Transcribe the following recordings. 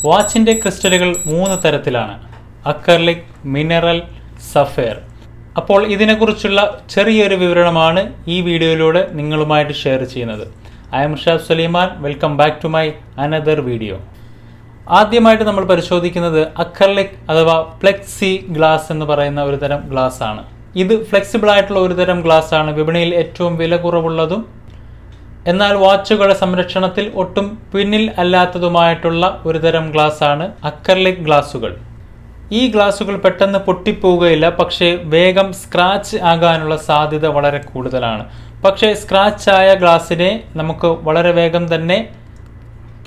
വാച്ചിൻ്റെ ക്രിസ്റ്റലുകൾ 3 തരത്തിലാണ്: acrylic, mineral, sapphire. അപ്പോൾ ഇതിനെക്കുറിച്ചുള്ള ചെറിയൊരു വിവരണമാണ് ഈ വീഡിയോയിലൂടെ നിങ്ങളുമായിട്ട് ഷെയർ ചെയ്യുന്നത്. I am Irshadussulaiman. Welcome back to my another video. ആദ്യമായിട്ട് നമ്മൾ പരിശോധിക്കുന്നത് അക്രലിക് അഥവാ പ്ലെക്സി ഗ്ലാസ് എന്ന് പറയുന്ന ഒരു തരം ഗ്ലാസ് ആണ്. ഇത് ഫ്ലെക്സിബിൾ ആയിട്ടുള്ള ഒരു തരം ഗ്ലാസ് ആണ്. വിപണിയിൽ ഏറ്റവും വില കുറവുള്ളതും എന്നാൽ വാച്ചുകളുടെ സംരക്ഷണത്തിൽ ഒട്ടും പിന്നിൽ അല്ലാത്തതുമായിട്ടുള്ള ഒരു തരം ഗ്ലാസ് ആണ് അക്രലിക് ഗ്ലാസുകൾ. ഈ ഗ്ലാസുകൾ പെട്ടെന്ന് പൊട്ടിപ്പോവുകയില്ല, പക്ഷേ വേഗം സ്ക്രാച്ച് ആകാനുള്ള സാധ്യത വളരെ കൂടുതലാണ്. പക്ഷേ സ്ക്രാച്ച് ആയ ഗ്ലാസിനെ നമുക്ക് വളരെ വേഗം തന്നെ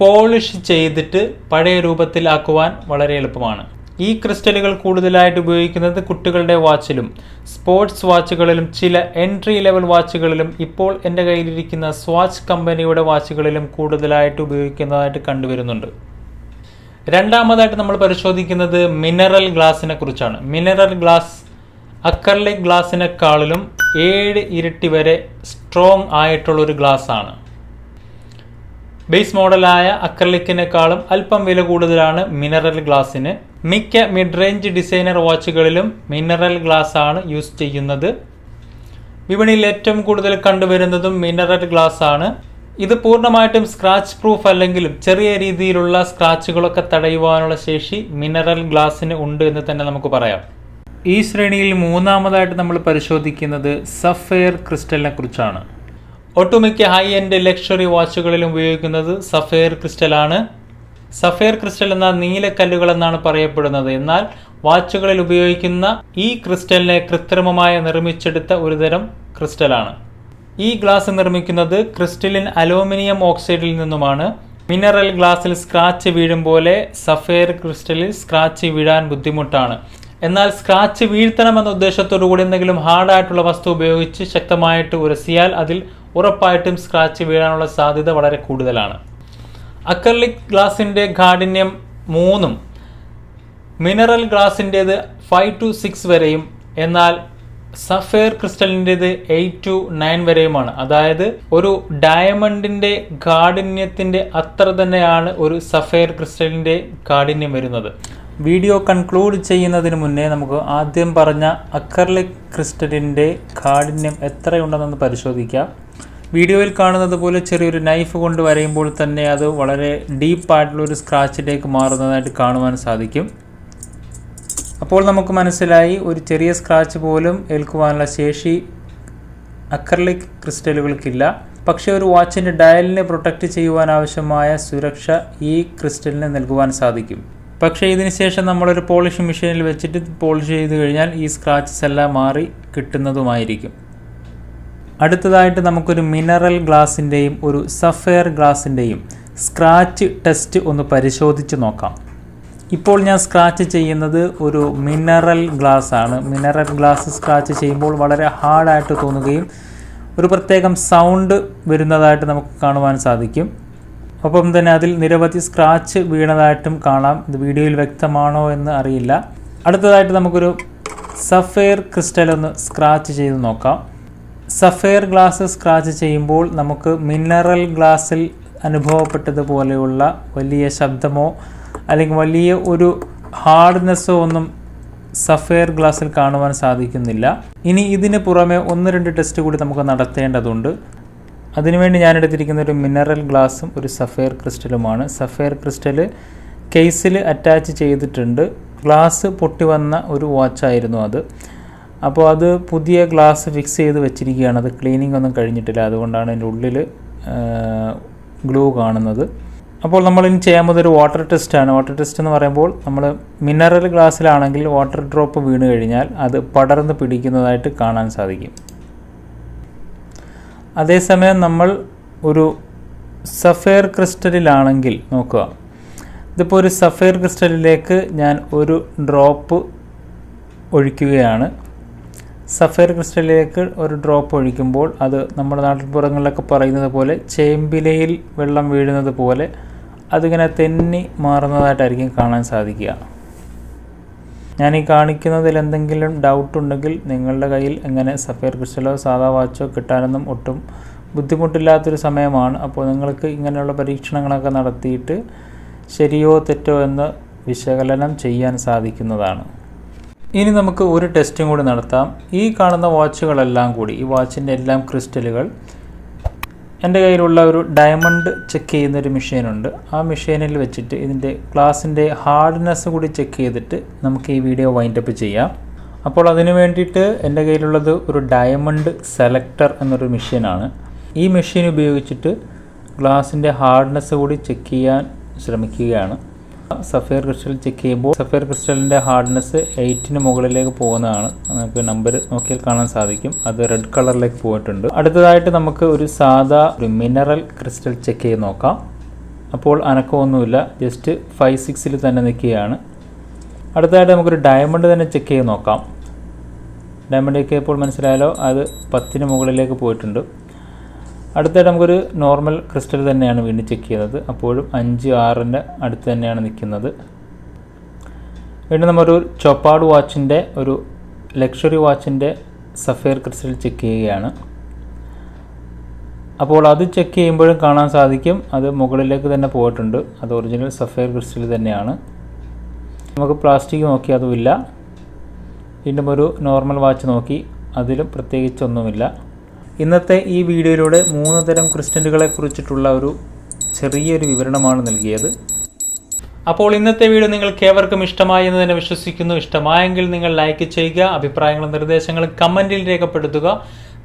പോളിഷ് ചെയ്തിട്ട് പഴയ രൂപത്തിലാക്കുവാൻ വളരെ എളുപ്പമാണ്. ഈ ക്രിസ്റ്റലുകൾ കൂടുതലായിട്ട് ഉപയോഗിക്കുന്നത് കുട്ടികളുടെ വാച്ചിലും സ്പോർട്സ് വാച്ചുകളിലും ചില എൻട്രി ലെവൽ വാച്ചുകളിലും ഇപ്പോൾ എൻ്റെ കയ്യിലിരിക്കുന്ന സ്വാച്ച് കമ്പനിയുടെ വാച്ചുകളിലും കൂടുതലായിട്ട് ഉപയോഗിക്കുന്നതായിട്ട് കണ്ടുവരുന്നുണ്ട്. രണ്ടാമതായിട്ട് നമ്മൾ പരിശോധിക്കുന്നത് മിനറൽ ഗ്ലാസിനെ കുറിച്ചാണ്. മിനറൽ ഗ്ലാസ് അക്രലിക് ഗ്ലാസിനെക്കാളിലും 7 ഇരട്ടി വരെ സ്ട്രോങ് ആയിട്ടുള്ളൊരു ഗ്ലാസ് ആണ്. ബേസ് മോഡലായ അക്രലിക്കിനേക്കാളും അല്പം വില കൂടുതലാണ് മിനറൽ ഗ്ലാസിന്. മിക്ക മിഡ് റേഞ്ച് ഡിസൈനർ വാച്ചുകളിലും മിനറൽ ഗ്ലാസ് ആണ് യൂസ് ചെയ്യുന്നത്. വിപണിയിൽ ഏറ്റവും കൂടുതൽ കണ്ടുവരുന്നതും മിനറൽ ഗ്ലാസ് ആണ്. ഇത് പൂർണ്ണമായിട്ടും സ്ക്രാച്ച് പ്രൂഫ് അല്ലെങ്കിലും ചെറിയ രീതിയിലുള്ള സ്ക്രാച്ചുകളൊക്കെ തടയുവാനുള്ള ശേഷി മിനറൽ ഗ്ലാസിന് ഉണ്ട് എന്ന് തന്നെ നമുക്ക് പറയാം. ഈ ശ്രേണിയിൽ മൂന്നാമതായിട്ട് നമ്മൾ പരിശോധിക്കുന്നത് സഫയർ ക്രിസ്റ്റലിനെ കുറിച്ചാണ്. ഒട്ടുമിക്ക ഹൈ എൻഡ് ലക്ഷറി വാച്ചുകളിലും ഉപയോഗിക്കുന്നത് സഫയർ ക്രിസ്റ്റലാണ്. സഫയർ ക്രിസ്റ്റൽ എന്ന നീലക്കല്ലുകൾ എന്നാണ് പറയപ്പെടുന്നത്. എന്നാൽ വാച്ചുകളിൽ ഉപയോഗിക്കുന്ന ഈ ക്രിസ്റ്റലിനെ കൃത്രിമമായി നിർമ്മിച്ചെടുത്ത ഒരുതരം ക്രിസ്റ്റലാണ്. ഈ ഗ്ലാസ് നിർമ്മിക്കുന്നത് ക്രിസ്റ്റലിൻ അലൂമിനിയം ഓക്സൈഡിൽ നിന്നുമാണ്. മിനറൽ ഗ്ലാസിൽ സ്ക്രാച്ച് വീഴും പോലെ സഫയർ ക്രിസ്റ്റലിൽ സ്ക്രാച്ച് വീഴാൻ ബുദ്ധിമുട്ടാണ്. എന്നാൽ സ്ക്രാച്ച് വീഴ്ത്തണമെന്ന ഉദ്ദേശത്തോടു കൂടി എന്തെങ്കിലും ഹാർഡായിട്ടുള്ള വസ്തു ഉപയോഗിച്ച് ശക്തമായിട്ട് ഉരസിയാൽ അതിൽ ഉറപ്പായിട്ടും സ്ക്രാച്ച് വീഴാനുള്ള സാധ്യത വളരെ കൂടുതലാണ്. അക്രലിക് ഗ്ലാസിൻ്റെ കാഠിന്യം 3-ഉം മിനറൽ ഗ്ലാസിൻ്റേത് 5 to 6 വരെയും എന്നാൽ സഫയർ ക്രിസ്റ്റലിൻ്റേത് 8 to 9 വരെയുമാണ്. അതായത് ഒരു ഡയമണ്ടിൻ്റെ കാഠിന്യത്തിൻ്റെ അത്ര തന്നെയാണ് ഒരു സഫയർ ക്രിസ്റ്റലിൻ്റെ കാഠിന്യം വരുന്നത്. വീഡിയോ കൺക്ലൂഡ് ചെയ്യുന്നതിന് മുന്നേ നമുക്ക് ആദ്യം പറഞ്ഞ അക്രലിക് ക്രിസ്റ്റലിൻ്റെ കാഠിന്യം എത്രയുണ്ടെന്നൊന്ന് പരിശോധിക്കാം. വീഡിയോയിൽ കാണുന്നത് പോലെ ചെറിയൊരു നൈഫ് കൊണ്ട് വരയുമ്പോൾ തന്നെ അത് വളരെ ഡീപ്പായിട്ടുള്ളൊരു സ്ക്രാച്ചിലേക്ക് മാറുന്നതായിട്ട് കാണുവാൻ സാധിക്കും. അപ്പോൾ നമുക്ക് മനസ്സിലായി ഒരു ചെറിയ സ്ക്രാച്ച് പോലും ഏൽക്കുവാനുള്ള ശേഷി അക്രലിക് ക്രിസ്റ്റലുകൾക്കില്ല. പക്ഷേ ഒരു വാച്ചിൻ്റെ ഡയലിനെ പ്രൊട്ടക്റ്റ് ചെയ്യുവാൻ ആവശ്യമായ സുരക്ഷ ഈ ക്രിസ്റ്റലിന് നൽകുവാൻ സാധിക്കും. പക്ഷേ ഇതിന് ശേഷം നമ്മളൊരു പോളിഷ് മെഷീനിൽ വെച്ചിട്ട് പോളിഷ് ചെയ്ത് കഴിഞ്ഞാൽ ഈ സ്ക്രാച്ചസ് എല്ലാം മാറി കിട്ടുന്നതുമായിരിക്കും. അടുത്തതായിട്ട് നമുക്കൊരു മിനറൽ ഗ്ലാസിൻ്റെയും ഒരു സഫയർ ഗ്ലാസിൻ്റെയും സ്ക്രാച്ച് ടെസ്റ്റ് ഒന്ന് പരിശോധിച്ച് നോക്കാം. ഇപ്പോൾ ഞാൻ സ്ക്രാച്ച് ചെയ്യുന്നത് ഒരു മിനറൽ ഗ്ലാസ് ആണ്. മിനറൽ ഗ്ലാസ് സ്ക്രാച്ച് ചെയ്യുമ്പോൾ വളരെ ഹാർഡായിട്ട് തോന്നുകയും ഒരു പ്രത്യേകം സൗണ്ട് വരുന്നതായിട്ട് നമുക്ക് കാണുവാൻ സാധിക്കും. ഒപ്പം തന്നെ അതിൽ നിരവധി സ്ക്രാച്ച് വീണതായിട്ടും കാണാം. ഇത് വീഡിയോയിൽ വ്യക്തമാണോ എന്ന് അറിയില്ല. അടുത്തതായിട്ട് നമുക്കൊരു സഫയർ ക്രിസ്റ്റൽ ഒന്ന് സ്ക്രാച്ച് ചെയ്ത് നോക്കാം. സഫയർ ഗ്ലാസ് സ്ക്രാച്ച് ചെയ്യുമ്പോൾ നമുക്ക് മിനറൽ ഗ്ലാസ്സിൽ അനുഭവപ്പെട്ടതുപോലെയുള്ള വലിയ ശബ്ദമോ അല്ലെങ്കിൽ വലിയ ഒരു ഹാർഡ്നെസ്സോ ഒന്നും സഫയർ ഗ്ലാസ്സിൽ കാണുവാൻ സാധിക്കുന്നില്ല. ഇനി ഇതിന് പുറമെ 1-2 ടെസ്റ്റ് കൂടി നമുക്ക് നടത്തേണ്ടതുണ്ട്. അതിനുവേണ്ടി ഞാൻ എടുത്തിരിക്കുന്ന ഒരു മിനറൽ ഗ്ലാസും ഒരു സഫയർ ക്രിസ്റ്റലുമാണ്. സഫയർ ക്രിസ്റ്റൽ കേസിൽ അറ്റാച്ച് ചെയ്തിട്ടുണ്ട്. ഗ്ലാസ് പൊട്ടി വന്ന ഒരു വാച്ചായിരുന്നു അത്. അപ്പോൾ അത് പുതിയ ഗ്ലാസ് ഫിക്സ് ചെയ്ത് വെച്ചിരിക്കുകയാണ്. അത് ക്ലീനിങ് ഒന്നും കഴിഞ്ഞിട്ടില്ല, അതുകൊണ്ടാണ് അതിൻ്റെ ഉള്ളിൽ ഗ്ലൂ കാണുന്നത്. അപ്പോൾ നമ്മളിനി ചെയ്യാൻ പോകുന്നത് ഒരു വാട്ടർ ടെസ്റ്റാണ്. വാട്ടർ ടെസ്റ്റ് എന്ന് പറയുമ്പോൾ നമ്മൾ മിനറൽ ഗ്ലാസ്സിലാണെങ്കിൽ വാട്ടർ ഡ്രോപ്പ് വീണ് കഴിഞ്ഞാൽ അത് പടർന്ന് പിടിക്കുന്നതായിട്ട് കാണാൻ സാധിക്കും. അതേസമയം നമ്മൾ ഒരു സഫയർ ക്രിസ്റ്റലിലാണെങ്കിൽ നോക്കുക. ഇതിപ്പോൾ ഒരു സഫയർ ക്രിസ്റ്റലിലേക്ക് ഞാൻ ഒരു ഡ്രോപ്പ് ഒഴിക്കുകയാണ്. സഫയർ ക്രിസ്റ്റലിലേക്ക് ഒരു ഡ്രോപ്പ് ഒഴിക്കുമ്പോൾ അത് നമ്മുടെ നാട്ടിൻപുറങ്ങളിലൊക്കെ പറയുന്നത് പോലെ ചേമ്പിലയിൽ വെള്ളം വീഴുന്നത് പോലെ അതിങ്ങനെ തെന്നി മാറുന്നതായിട്ടായിരിക്കും കാണാൻ സാധിക്കുക. ഞാൻ ഈ കാണിക്കുന്നതിൽ എന്തെങ്കിലും ഡൗട്ട് ഉണ്ടെങ്കിൽ നിങ്ങളുടെ കയ്യിൽ എങ്ങനെ സഫയർ ക്രിസ്റ്റലോ സാധാ വാച്ചോ കിട്ടാനൊന്നും ഒട്ടും ബുദ്ധിമുട്ടില്ലാത്തൊരു സമയമാണ്. അപ്പോൾ നിങ്ങൾക്ക് ഇങ്ങനെയുള്ള പരീക്ഷണങ്ങളൊക്കെ നടത്തിയിട്ട് ശരിയോ തെറ്റോ എന്ന് വിശകലനം ചെയ്യാൻ സാധിക്കുന്നതാണ്. ഇനി നമുക്ക് ഒരു ടെസ്റ്റും കൂടി നടത്താം. ഈ കാണുന്ന വാച്ചുകളെല്ലാം കൂടി, ഈ വാച്ചിൻ്റെ എല്ലാം ക്രിസ്റ്റലുകൾ എൻ്റെ കയ്യിലുള്ള ഒരു ഡയമണ്ട് ചെക്ക് ചെയ്യുന്നൊരു മെഷീനുണ്ട്. ആ മെഷീനിൽ വെച്ചിട്ട് ഇതിൻ്റെ ഗ്ലാസിൻ്റെ ഹാർഡ്നെസ് കൂടി ചെക്ക് ചെയ്തിട്ട് നമുക്ക് ഈ വീഡിയോ വൈൻഡപ്പ് ചെയ്യാം. അപ്പോൾ അതിന് വേണ്ടിയിട്ട് എൻ്റെ കയ്യിലുള്ളത് ഒരു ഡയമണ്ട് സെലക്ടർ എന്നൊരു മെഷീനാണ്. ഈ മെഷീൻ ഉപയോഗിച്ചിട്ട് ഗ്ലാസിൻ്റെ ഹാർഡ്നെസ് കൂടി ചെക്ക് ചെയ്യാൻ ശ്രമിക്കുകയാണ്. സഫയർ ക്രിസ്റ്റൽ ചെക്ക് ചെയ്യുമ്പോൾ സഫയർ ക്രിസ്റ്റലിൻ്റെ ഹാർഡ്നെസ് 8ന് മുകളിലേക്ക് പോകുന്നതാണ്. നമുക്ക് നമ്പർ നോക്കിയാൽ കാണാൻ സാധിക്കും. അത് റെഡ് കളറിലേക്ക് പോയിട്ടുണ്ട്. അടുത്തതായിട്ട് നമുക്ക് ഒരു സാധാ ഒരു മിനറൽ ക്രിസ്റ്റൽ ചെക്ക് ചെയ്ത് നോക്കാം. അപ്പോൾ അനക്കമൊന്നുമില്ല, ജസ്റ്റ് 5-6 തന്നെ നിൽക്കുകയാണ്. അടുത്തതായിട്ട് നമുക്കൊരു ഡയമണ്ട് തന്നെ ചെക്ക് ചെയ്ത് നോക്കാം. ഡയമണ്ട് ചെക്ക് ചെയ്തപ്പോൾ മനസ്സിലായാലോ, അത് 10ന് മുകളിലേക്ക് പോയിട്ടുണ്ട്. അടുത്തായിട്ട് നമുക്കൊരു നോർമൽ ക്രിസ്റ്റൽ തന്നെയാണ് വീണ്ടും ചെക്ക് ചെയ്യുന്നത്. അപ്പോഴും 5-6ൻ്റെ അടുത്ത് തന്നെയാണ് നിൽക്കുന്നത്. വീണ്ടും നമ്മളൊരു ചോപ്പാഡ് വാച്ചിൻ്റെ ഒരു ലക്ഷറി വാച്ചിൻ്റെ സഫയർ ക്രിസ്റ്റൽ ചെക്ക് ചെയ്യുകയാണ്. അപ്പോൾ അത് ചെക്ക് ചെയ്യുമ്പോഴും കാണാൻ സാധിക്കും, അത് മുകളിലേക്ക് തന്നെ പോയിട്ടുണ്ട്. അത് ഒറിജിനൽ സഫയർ ക്രിസ്റ്റൽ തന്നെയാണ്. നമുക്ക് പ്ലാസ്റ്റിക് നോക്കി അതുമില്ല. വീണ്ടും ഒരു നോർമൽ വാച്ച് നോക്കി, അതിലും പ്രത്യേകിച്ചൊന്നുമില്ല. ഇന്നത്തെ ഈ വീഡിയോയിലൂടെ 3 തരം ക്രിസ്റ്റലുകളെ കുറിച്ചിട്ടുള്ള ഒരു ചെറിയൊരു വിവരണമാണ് നൽകിയത്. അപ്പോൾ ഇന്നത്തെ വീഡിയോ നിങ്ങൾക്ക് ഏവർക്കും ഇഷ്ടമായി എന്ന് തന്നെ വിശ്വസിക്കുന്നു. ഇഷ്ടമായെങ്കിൽ നിങ്ങൾ ലൈക്ക് ചെയ്യുക, അഭിപ്രായങ്ങളും നിർദ്ദേശങ്ങളും കമൻറ്റിൽ രേഖപ്പെടുത്തുക.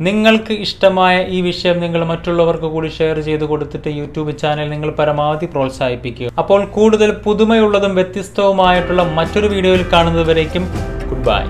നിങ്ങൾക്ക് ഇഷ്ടമായ ഈ വിഷയം നിങ്ങൾ മറ്റുള്ളവർക്ക് കൂടി ഷെയർ ചെയ്ത് കൊടുത്തിട്ട് യൂട്യൂബ് ചാനൽ നിങ്ങൾ പരമാവധി പ്രോത്സാഹിപ്പിക്കുക. അപ്പോൾ കൂടുതൽ പുതുമയുള്ളതും വ്യത്യസ്തവുമായിട്ടുള്ള മറ്റൊരു വീഡിയോയിൽ കാണുന്നതുവരേക്കും ഗുഡ് ബൈ.